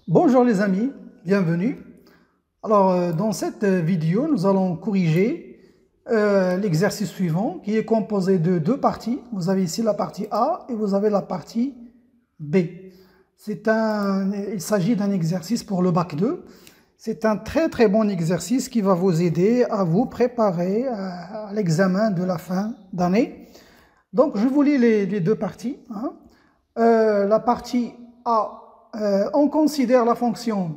Bonjour les amis, bienvenue. Alors dans cette vidéo, nous allons corriger l'exercice suivant qui est composé de deux parties. Vous avez ici la partie A et vous avez la partie B. Il s'agit d'un exercice pour le bac 2. C'est un très bon exercice qui va vous aider à vous préparer à l'examen de la fin d'année. Donc je vous lis les deux parties. La partie A, on considère la fonction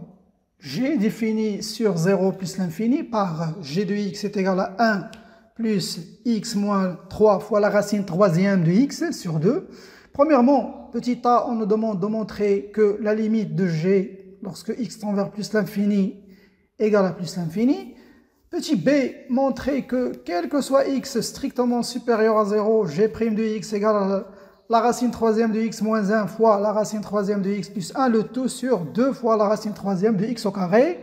g définie sur 0 plus l'infini par g de x est égal à 1 plus x moins 3 fois la racine troisième de x sur 2. Premièrement, petit a, on nous demande de montrer que la limite de g lorsque x tend vers plus l'infini égale à plus l'infini. Petit b, montrer que quel que soit x strictement supérieur à 0, g' de x égale à la racine troisième de x moins 1 fois la racine troisième de x plus 1, le tout sur 2 fois la racine troisième de x au carré.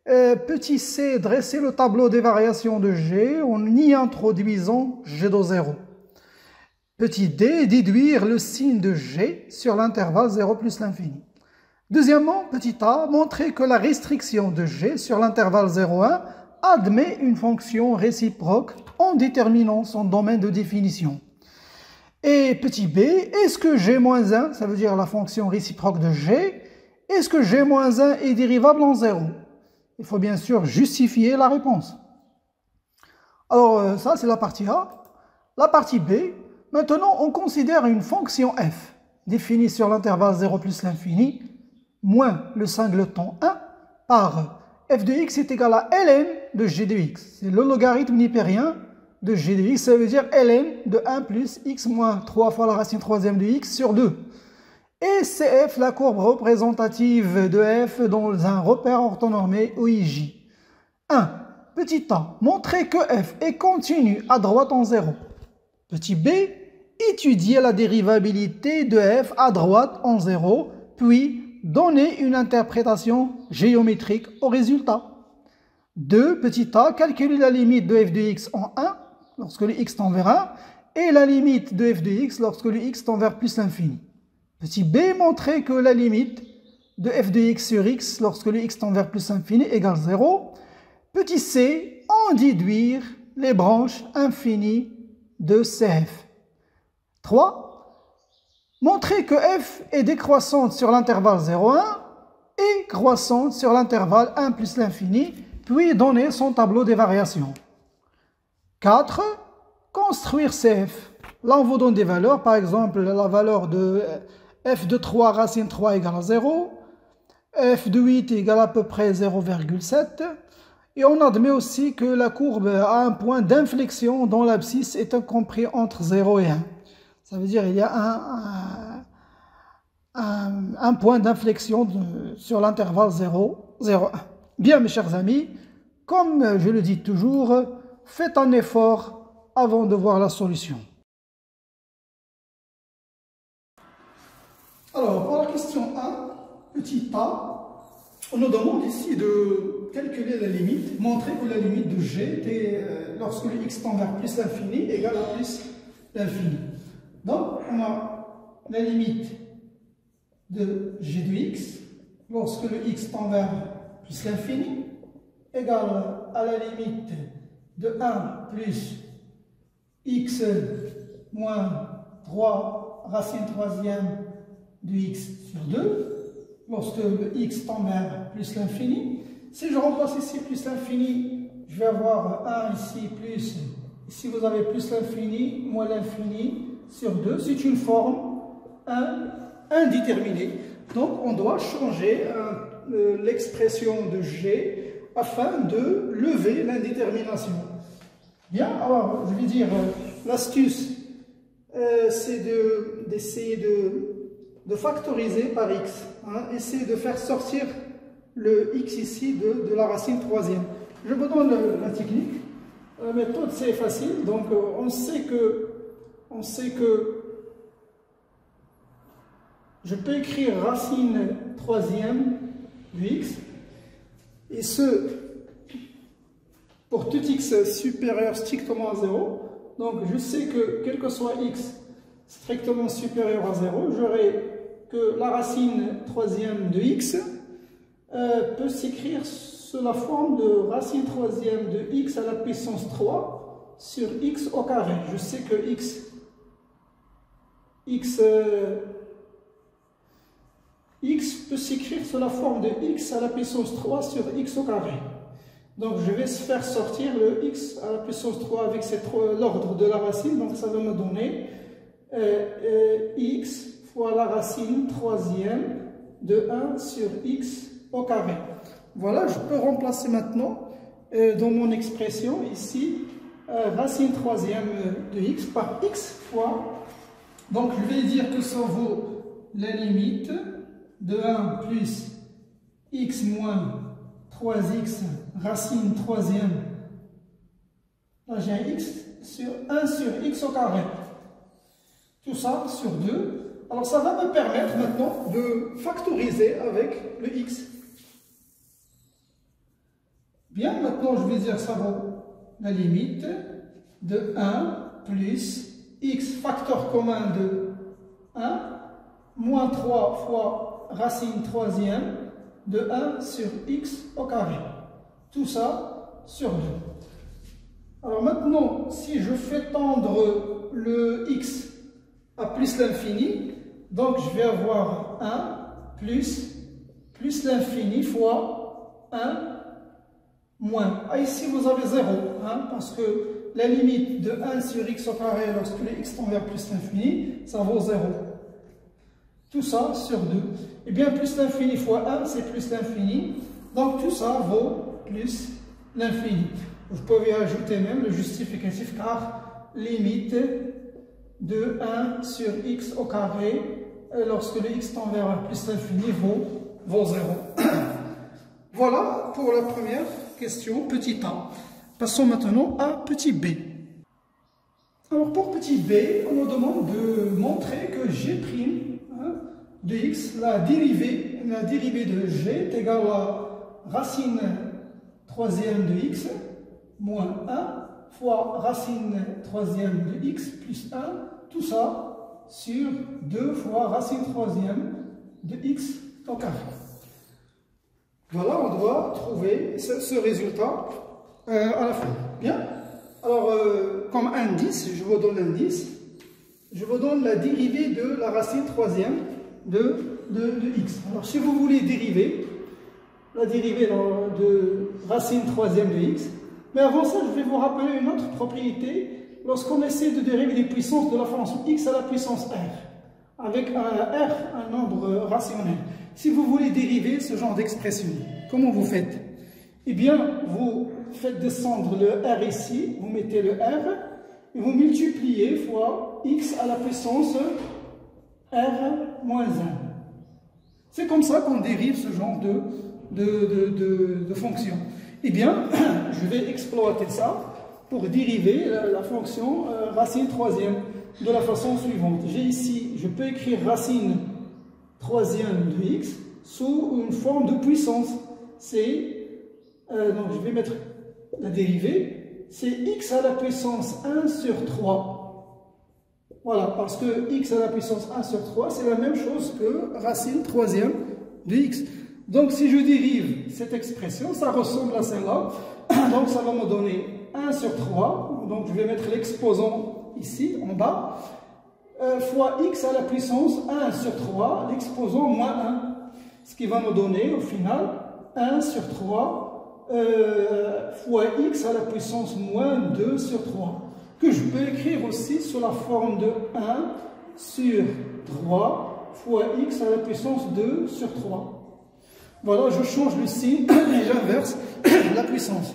Petit c, dresser le tableau des variations de g en y introduisant g de 0. Petit d, déduire le signe de g sur l'intervalle 0 plus l'infini. Deuxièmement, petit a, montrer que la restriction de g sur l'intervalle 0,1 admet une fonction réciproque en déterminant son domaine de définition. Et petit b, est-ce que g-1, ça veut dire la fonction réciproque de g, est-ce que g-1 est dérivable en 0? Il faut bien sûr justifier la réponse. Alors ça c'est la partie A. La partie B, maintenant on considère une fonction f définie sur l'intervalle 0 plus l'infini moins le singleton 1 par f de x est égal à ln de g de x. C'est le logarithme nipérien de g de x, ça veut dire ln de 1 plus x moins 3 fois la racine troisième de x sur 2. Et CF, la courbe représentative de f dans un repère orthonormé OIJ. 1. Petit a, montrer que f est continu à droite en 0. Petit b, étudier la dérivabilité de f à droite en 0, puis donner une interprétation géométrique au résultat. 2. Petit a, calculer la limite de f de x en 1 lorsque le x tend vers 1 et la limite de f de x lorsque le x tend vers plus l'infini. Petit b, montrer que la limite de f de x sur x lorsque le x tend vers plus l'infini égale 0. Petit c, en déduire les branches infinies de CF. 3. Montrer que f est décroissante sur l'intervalle 0,1 et croissante sur l'intervalle 1 plus l'infini, puis donner son tableau des variations. 4. Construire CF. Là, on vous donne des valeurs. Par exemple, la valeur de f de 3 racine 3 égale à 0. F de 8 égale à peu près 0,7. Et on admet aussi que la courbe a un point d'inflexion dont l'abscisse est compris entre 0 et 1. Ça veut dire qu'il y a un point d'inflexion sur l'intervalle 0, 0, 1. Bien, mes chers amis, comme je le dis toujours, faites un effort avant de voir la solution. Alors, pour la question 1, petit a, on nous demande ici de calculer la limite, montrer que la limite de g, lorsque le x tend vers plus l'infini, égale à plus l'infini. Donc, on a la limite de g de x, lorsque le x tend vers plus l'infini, égale à la limite de 1 plus x moins 3 racine troisième de x sur 2, lorsque le x tend vers plus l'infini. Si je remplace ici plus l'infini, je vais avoir 1 ici plus, ici vous avez plus l'infini, moins l'infini sur 2. C'est une forme indéterminée. Donc on doit changer l'expression de g afin de lever l'indétermination. Bien, alors je vais dire, l'astuce, c'est d'essayer de factoriser par x. Essayer de faire sortir le x ici de la racine troisième. Je vous donne la technique. La méthode, c'est facile. Donc, on sait que je peux écrire racine troisième de x. Et ce, pour tout x supérieur strictement à 0. Donc, je sais que quel que soit x strictement supérieur à 0, j'aurai que la racine troisième de x peut s'écrire sous la forme de racine troisième de x à la puissance 3 sur x au carré. Je sais que x peut s'écrire sous la forme de x à la puissance 3 sur x au carré. Donc je vais faire sortir le x à la puissance 3 avec l'ordre de la racine. Donc ça va me donner x fois la racine troisième de 1 sur x au carré. Voilà, je peux remplacer maintenant dans mon expression ici racine troisième de x par x fois. Donc je vais dire que ça vaut la limite de 1 plus x moins 3x racine troisième. Là j'ai un x sur 1 sur x au carré. Tout ça sur 2. Alors ça va me permettre maintenant de factoriser avec le x. Bien, maintenant je vais dire ça vaut la limite de 1 plus x facteur commun de 1 moins 3 fois racine troisième de 1 sur x au carré. Tout ça sur 2. Alors maintenant, si je fais tendre le x à plus l'infini, donc je vais avoir 1 plus l'infini fois 1 moins. Ah, ici vous avez 0, hein, parce que la limite de 1 sur x au carré lorsque le x tend vers plus l'infini, ça vaut 0. Tout ça sur 2. Et bien plus l'infini fois 1, c'est plus l'infini. Donc tout ça vaut plus l'infini. Vous pouvez ajouter même le justificatif car limite de 1 sur x au carré lorsque le x tend vers plus l'infini vaut 0. Voilà pour la première question, petit a. Passons maintenant à petit b. Alors pour petit b, on nous demande de montrer que g' de x, la dérivée de g est égale à racine troisième de x moins 1 fois racine troisième de x plus 1, tout ça sur 2 fois racine troisième de x au carré. Voilà, on doit trouver ce résultat à la fin. Bien. Alors, comme indice, je vous donne l'indice. Je vous donne la dérivée de la racine troisième de x. Alors, si vous voulez dériver, la dérivée de racine troisième de x, mais avant ça, je vais vous rappeler une autre propriété lorsqu'on essaie de dériver des puissances de la fonction x à la puissance r, avec un r, un nombre rationnel. Si vous voulez dériver ce genre d'expression, comment vous faites? Eh bien, vous faites descendre le r ici, vous mettez le r, et vous multipliez fois x à la puissance r moins 1. C'est comme ça qu'on dérive ce genre de fonction. Eh bien, je vais exploiter ça pour dériver la fonction racine troisième de la façon suivante. J'ai ici, je peux écrire racine troisième de x sous une forme de puissance. Donc je vais mettre la dérivée, c'est x à la puissance 1 sur 3. Voilà, parce que x à la puissance 1 sur 3, c'est la même chose que racine troisième de x. Donc si je dérive cette expression, ça ressemble à celle-là. Donc ça va me donner 1 sur 3. Donc je vais mettre l'exposant ici, en bas. Fois x à la puissance 1 sur 3, l'exposant moins 1. Ce qui va nous donner au final 1 sur 3 fois x à la puissance moins 2 sur 3. Que je peux écrire aussi sous la forme de 1 sur 3 fois x à la puissance 2 sur 3. Voilà, je change le signe et j'inverse la puissance.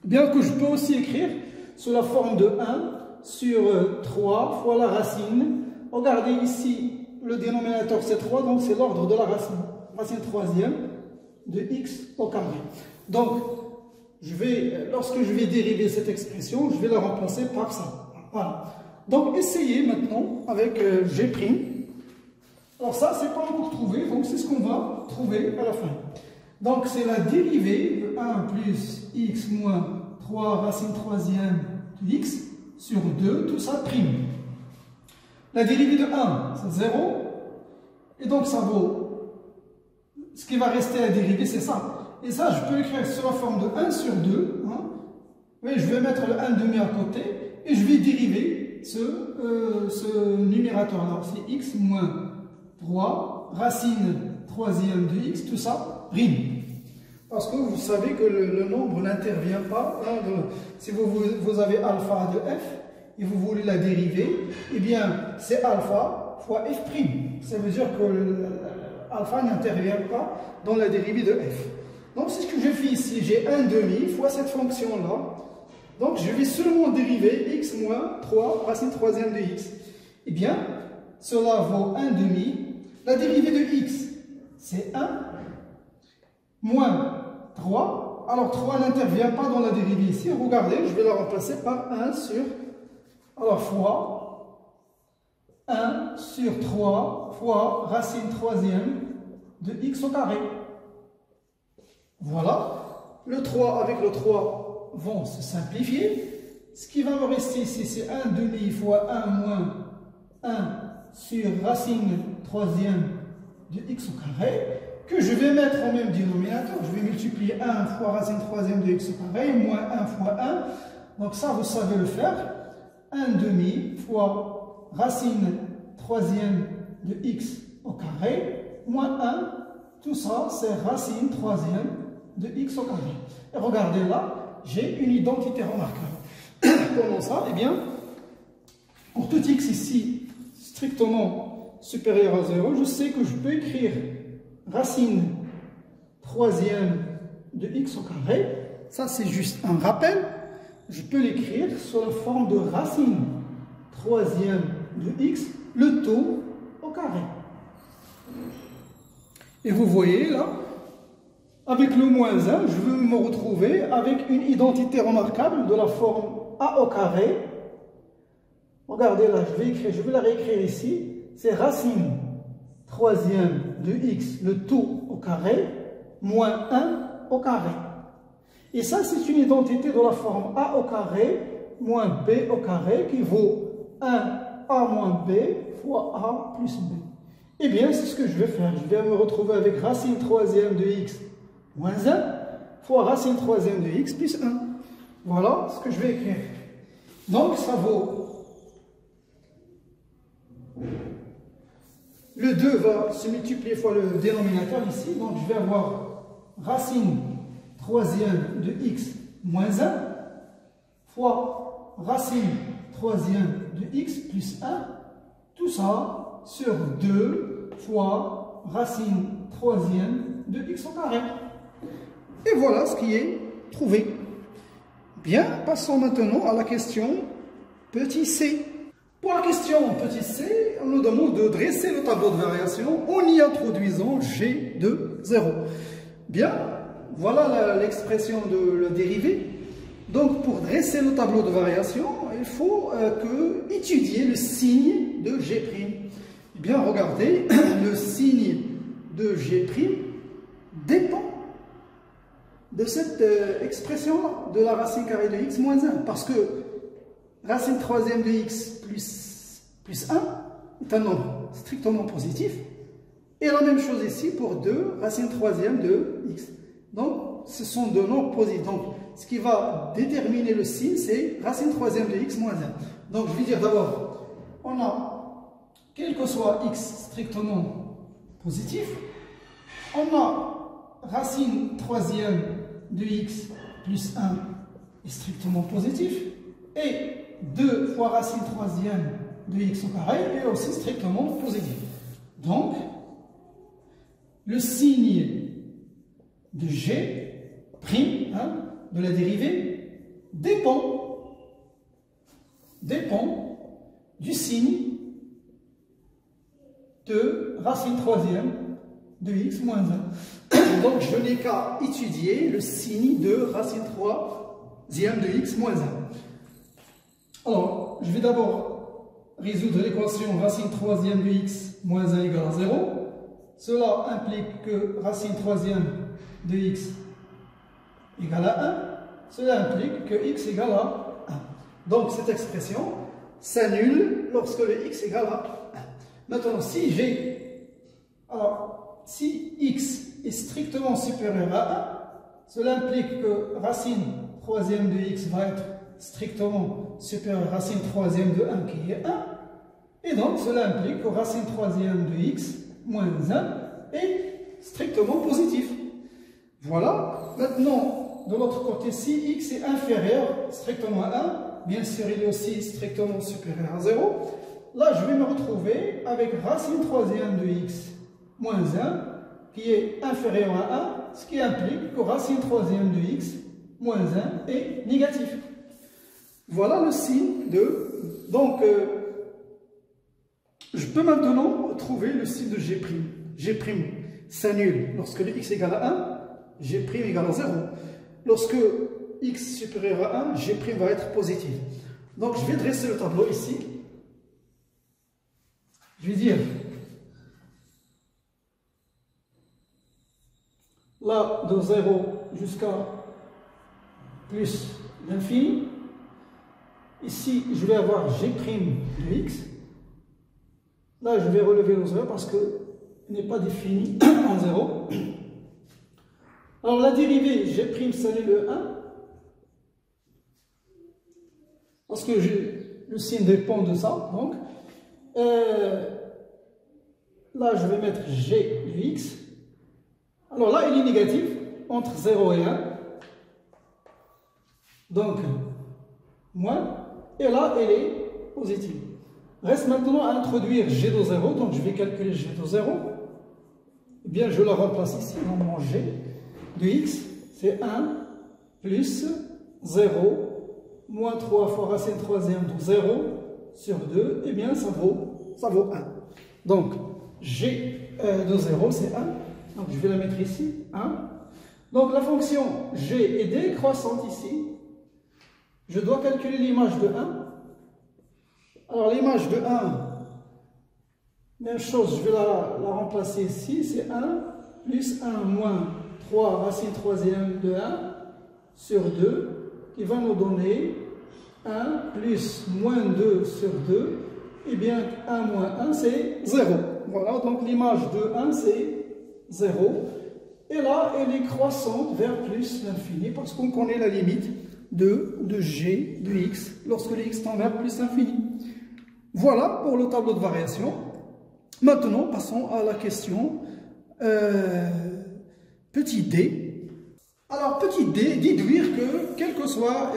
Bien que je peux aussi écrire sous la forme de 1 sur 3 fois la racine. Regardez ici, le dénominateur c'est 3, donc c'est l'ordre de la racine. Racine troisième de x au carré. Donc, lorsque je vais dériver cette expression, je vais la remplacer par ça. Voilà. Donc, essayez maintenant avec g'. Alors ça, c'est pas encore trouvé, donc c'est ce qu'on va trouver à la fin. Donc, c'est la dérivée de 1 plus x moins 3 racine troisième de x sur 2, tout ça prime. La dérivée de 1, c'est 0, et donc ça vaut ce qui va rester à dériver, c'est ça. Et ça, je peux l'écrire sous la forme de 1 sur 2. Hein. Oui, je vais mettre le 1 demi à côté et je vais dériver ce numérateur-là. C'est x moins 3, racine troisième de x, tout ça, rime. Parce que vous savez que le nombre n'intervient pas. Hein, si vous avez alpha de f et vous voulez la dériver, eh bien, c'est alpha fois f'. Ça veut dire que alpha n'intervient pas dans la dérivée de f. Donc, c'est ce que je fais ici. J'ai 1 demi fois cette fonction-là. Donc, je vais seulement dériver x moins 3 racine troisième de x. Eh bien, cela vaut 1 demi. La dérivée de x, c'est 1 moins 3. Alors, 3 n'intervient pas dans la dérivée ici. Regardez, je vais la remplacer par 1 sur, alors, fois 1 sur 3 fois racine troisième de x au carré. Voilà. Le 3 avec le 3 vont se simplifier. Ce qui va me rester ici, c'est 1 demi fois 1 moins 1 sur racine troisième de x au carré, que je vais mettre au même dénominateur. Je vais multiplier 1 fois racine troisième de x au carré, moins 1 fois 1. Donc ça, vous savez le faire. 1 demi fois racine troisième de x au carré, moins 1. Tout ça, c'est racine troisième de x au carré. Et regardez là, j'ai une identité remarquable. Comment ça? Eh bien, pour tout x ici, strictement supérieur à 0, je sais que je peux écrire racine troisième de x au carré. Ça, c'est juste un rappel. Je peux l'écrire sous la forme de racine troisième de x, le tout au carré. Et vous voyez là, avec le moins 1, je vais me retrouver avec une identité remarquable de la forme a au carré. Regardez là, je vais la réécrire ici. C'est racine troisième de x, le tout au carré, moins 1 au carré. Et ça, c'est une identité de la forme a au carré moins b au carré qui vaut 1 a moins b fois a plus b. Eh bien, c'est ce que je vais faire. Je vais me retrouver avec racine troisième de x moins 1 fois racine troisième de x plus 1. Voilà ce que je vais écrire. Donc, ça vaut... Le 2 va se multiplier fois le dénominateur ici. Donc, je vais avoir racine troisième de x moins 1 fois racine troisième de x plus 1. Tout ça sur 2 fois racine troisième de x au carré. Et voilà ce qui est trouvé. Bien, passons maintenant à la question petit c. Pour la question petit c, on nous demande de dresser le tableau de variation en y introduisant g de 0. Bien, voilà l'expression de la dérivée. Donc, pour dresser le tableau de variation, il faut étudier le signe de g'. Eh bien, regardez, le signe de g' dépend de cette expression-là, de la racine carrée de x moins 1. Parce que racine troisième de x plus 1 est un nombre strictement positif. Et la même chose ici pour 2 racine troisième de x. Donc, ce sont deux nombres positifs. Donc, ce qui va déterminer le signe, c'est racine troisième de x moins 1. Donc, je vais dire d'abord, on a, quel que soit x strictement positif, on a racine troisième de x plus 1 est strictement positif, et 2 fois racine troisième de x au carré est aussi strictement positif. Donc, le signe de g', de la dérivée, dépend du signe de racine troisième de x moins 1. Donc, je n'ai qu'à étudier le signe de racine troisième de x moins 1. Alors, je vais d'abord résoudre l'équation racine troisième de x moins 1 égale à 0. Cela implique que racine troisième de x égale à 1. Cela implique que x égale à 1. Donc, cette expression s'annule lorsque le x égale à 1. Maintenant, si x est strictement supérieur à 1, cela implique que racine troisième de x va être strictement supérieure à racine troisième de 1 qui est 1. Et donc, cela implique que racine troisième de x moins 1 est strictement positif. Voilà. Maintenant, de l'autre côté, si x est inférieur strictement à 1, bien sûr, il est aussi strictement supérieur à 0. Là, je vais me retrouver avec racine troisième de x moins 1 qui est inférieur à 1, ce qui implique que racine troisième de x moins 1 est négatif. Voilà le signe de... Donc, je peux maintenant trouver le signe de G'. G' s'annule lorsque le x égale à 1, G' égale à 0. Lorsque x supérieur à 1, G' va être positif. Donc, je vais dresser le tableau ici. Je vais dire, là, de 0 jusqu'à plus l'infini. Ici, je vais avoir G' de x. Là, je vais relever le 0 parce qu'il n'est pas défini en 0. Alors, la dérivée G' s'annule le 1. Parce que le signe dépend de ça. Donc, là, je vais mettre G de x. Alors là, il est négatif entre 0 et 1. Donc, moins. Et là, elle est positive. Reste maintenant à introduire G de 0. Donc, je vais calculer G de 0. Eh bien, je la remplace ici. On mange G de x. C'est 1 plus 0 moins 3 fois racine troisième de 0 sur 2. Eh bien, ça vaut 1. Donc, G de 0, c'est 1. Donc, je vais la mettre ici. 1. Donc, la fonction G est décroissante ici. Je dois calculer l'image de 1. Alors, l'image de 1, même chose, je vais la remplacer ici. C'est 1 plus 1 moins 3 racine troisième de 1 sur 2, qui va nous donner 1 plus moins 2 sur 2. Eh bien, 1 moins 1, c'est 0. Voilà, donc l'image de 1, c'est 0. Et là, elle est croissante vers plus l'infini, parce qu'on connaît la limite de G de x lorsque le x tend vers plus l'infini. Voilà pour le tableau de variation. Maintenant, passons à la question petit d. Alors, petit d, déduire que, quel que soit,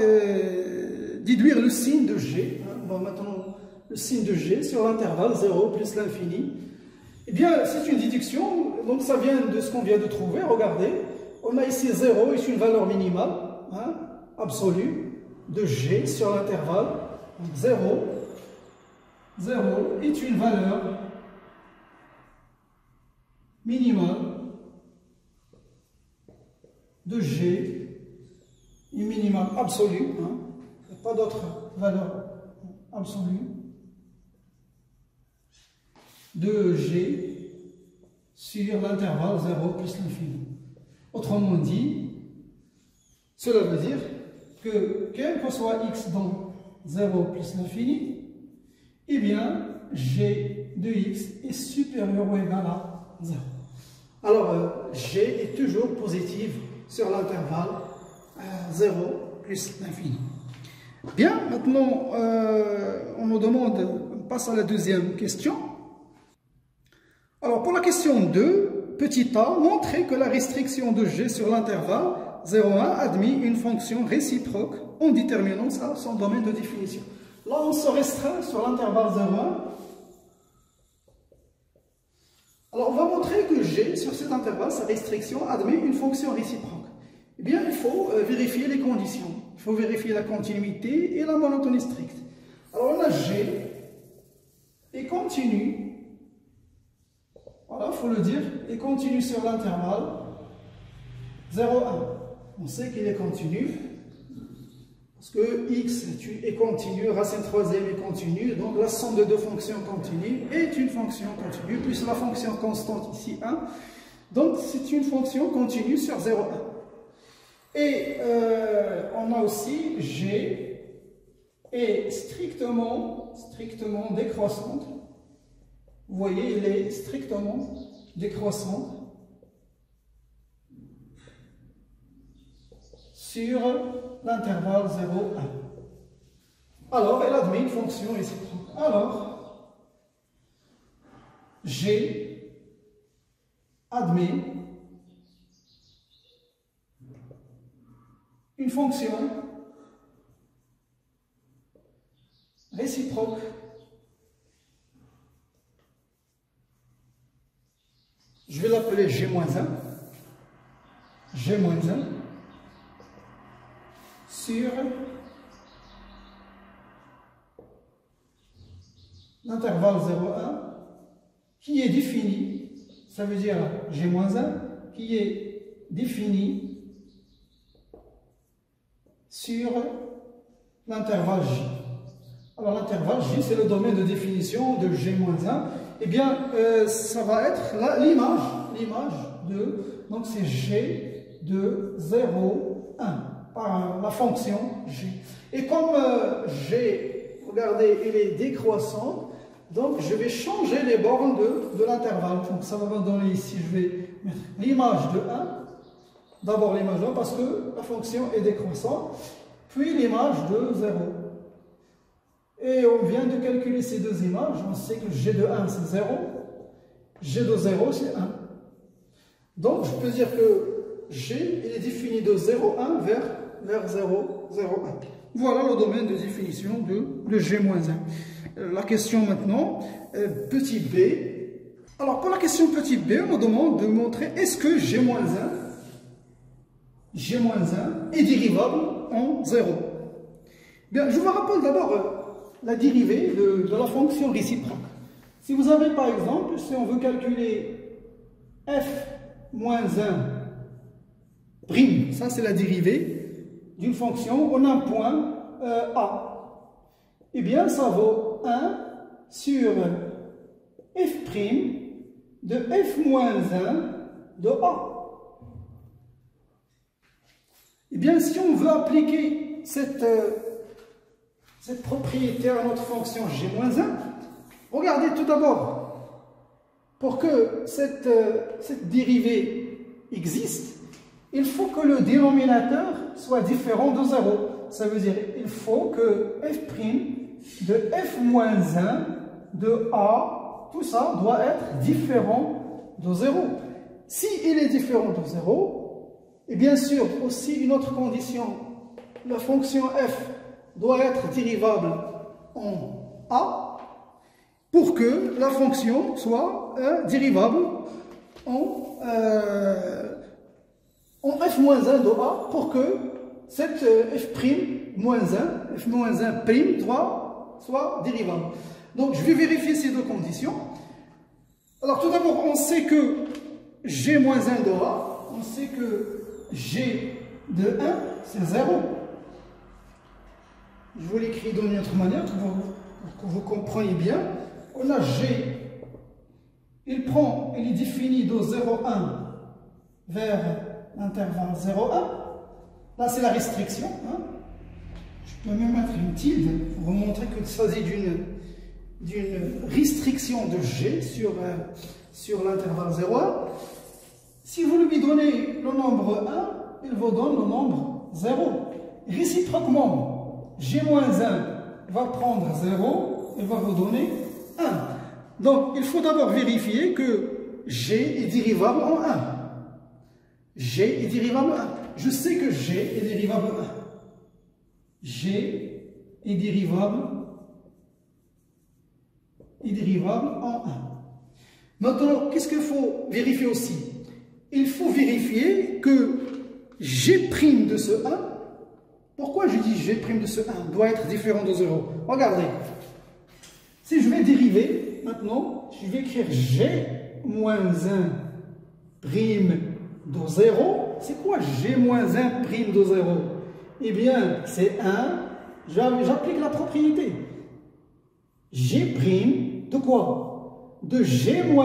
déduire le signe de G. On va maintenant le signe de G sur l'intervalle 0 plus l'infini. Eh bien, c'est une déduction, donc ça vient de ce qu'on vient de trouver. Regardez, on a ici 0 est une valeur minimale, absolue, de G sur l'intervalle. 0 est une valeur minimale de G, une minimale absolue, il n'y a pas d'autre valeur absolue, de G sur l'intervalle 0 plus l'infini. Autrement dit, cela veut dire que quel que soit x dans 0 plus l'infini, eh bien, G de x est supérieur ou égal à 0. Alors, G est toujours positive sur l'intervalle 0 plus l'infini. Bien, maintenant, on nous demande, on passe à la deuxième question. Alors, pour la question 2, petit a, montrer que la restriction de G sur l'intervalle 0,1 admet une fonction réciproque en déterminant son domaine de définition. Là, on se restreint sur l'intervalle 0,1. Alors, on va montrer que G, sur cet intervalle, sa restriction admet une fonction réciproque. Eh bien, il faut vérifier les conditions. Il faut vérifier la continuité et la monotonie stricte. Alors, on a G et continue. Voilà, il faut le dire, et continue sur l'intervalle 0,1. On sait qu'il est continu, parce que x est continu, racine troisième est continue, donc la somme de deux fonctions continues est une fonction continue, plus la fonction constante ici 1. Donc c'est une fonction continue sur 0,1. Et on a aussi G est strictement décroissante. Vous voyez, elle est strictement décroissante sur l'intervalle 0, 1. Alors, elle admet une fonction réciproque. Alors, G admet une fonction réciproque je vais l'appeler G-1 sur l'intervalle 0,1 qui est défini, ça veut dire G-1 qui est défini sur l'intervalle J. Alors l'intervalle J, c'est le domaine de définition de G-1. Eh bien, ça va être l'image de, donc c'est G de 0, 1, par la fonction G. Et comme G, regardez, il est décroissant, donc je vais changer les bornes de l'intervalle. Donc ça va me donner ici, je vais mettre l'image de 1, d'abord l'image de 1 parce que la fonction est décroissante, puis l'image de 0. Et on vient de calculer ces deux images, on sait que G de 1 c'est 0, G de 0 c'est 1. Donc je peux dire que G il est défini de 0,1 vers 0,01. Voilà le domaine de définition de G-1. La question maintenant, petit b. Alors pour la question petit b, on me demande de montrer est-ce que G-1 est dérivable en 0. Bien, je vous rappelle d'abord la dérivée de la fonction réciproque. Si vous avez par exemple, si on veut calculer f-1' prime, ça c'est la dérivée d'une fonction, on a un point a. Eh bien ça vaut 1 sur f' de f-1 de a. Eh bien si on veut appliquer cette propriété à notre fonction G-1, regardez tout d'abord, pour que cette dérivée existe, il faut que le dénominateur soit différent de 0. Ça veut dire il faut que f' de f-1 de a, tout ça doit être différent de 0. Si il est différent de 0, et bien sûr aussi une autre condition, la fonction f doit être dérivable en a pour que la fonction soit dérivable en f-1 de a pour que cette f'-1 soit dérivable. Donc je vais vérifier ces deux conditions. Alors tout d'abord on sait que G-1 de a, on sait que G de 1 c'est 0. Je vous l'écris d'une autre manière pour que vous compreniez bien. On a G, il est défini de 0,1 vers l'intervalle 0,1. Là, c'est la restriction. Hein. Je peux même mettre une tilde pour vous montrer qu'il s'agit d'une restriction de G sur l'intervalle 0,1. Si vous lui donnez le nombre 1, il vous donne le nombre 0. Réciproquement, G-1 va prendre 0 et va vous donner 1. Donc, il faut d'abord vérifier que G est dérivable en 1. G est dérivable en 1. Je sais que G est dérivable en 1. G est dérivable en 1. Maintenant, qu'est-ce qu'il faut vérifier aussi? Il faut vérifier que G' de ce 1. Pourquoi je dis G' de ce 1 doit être différent de 0? Regardez. Si je vais dériver, maintenant, je vais écrire G-1' de 0. C'est quoi G-1' de 0? Eh bien, c'est 1. J'applique la propriété. G' de quoi? De G-1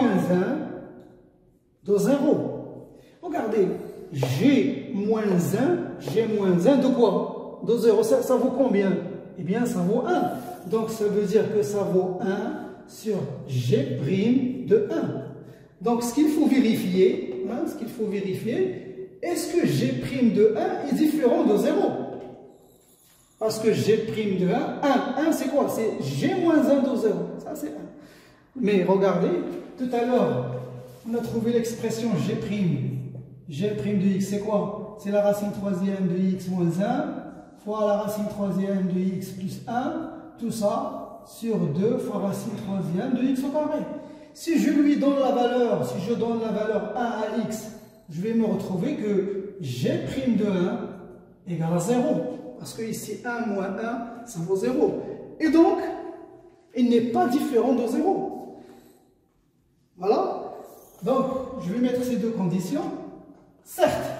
de 0. Regardez. G-1 de quoi? De 0, ça vaut combien? Eh bien, ça vaut 1. Donc, ça veut dire que ça vaut 1 sur G' de 1. Donc, ce qu'il faut vérifier, est-ce que G' de 1 est différent de 0? Parce que G' de 1 c'est quoi? C'est G-1 de 0. Ça, c'est 1. Mais regardez, tout à l'heure, on a trouvé l'expression G' de x, c'est quoi? C'est la racine troisième de x moins 1 fois la racine troisième de x plus 1, tout ça sur 2 fois racine troisième de x au carré. Si je lui donne la valeur, si je donne la valeur 1 à x, je vais me retrouver que G' de 1 égale à 0. Parce que ici, 1 moins 1, ça vaut 0. Et donc, il n'est pas différent de 0. Voilà. Donc, je vais mettre ces deux conditions. Certes,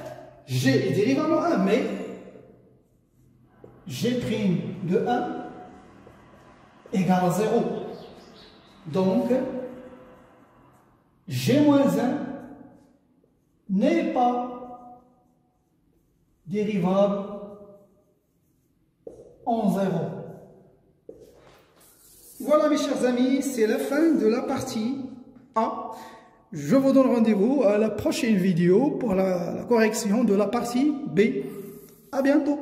G est dérivable en 1, mais G' de 1 égale à 0. Donc, G moins 1 n'est pas dérivable en 0. Voilà mes chers amis, c'est la fin de la partie A. Je vous donne rendez-vous à la prochaine vidéo pour la correction de la partie B. À bientôt.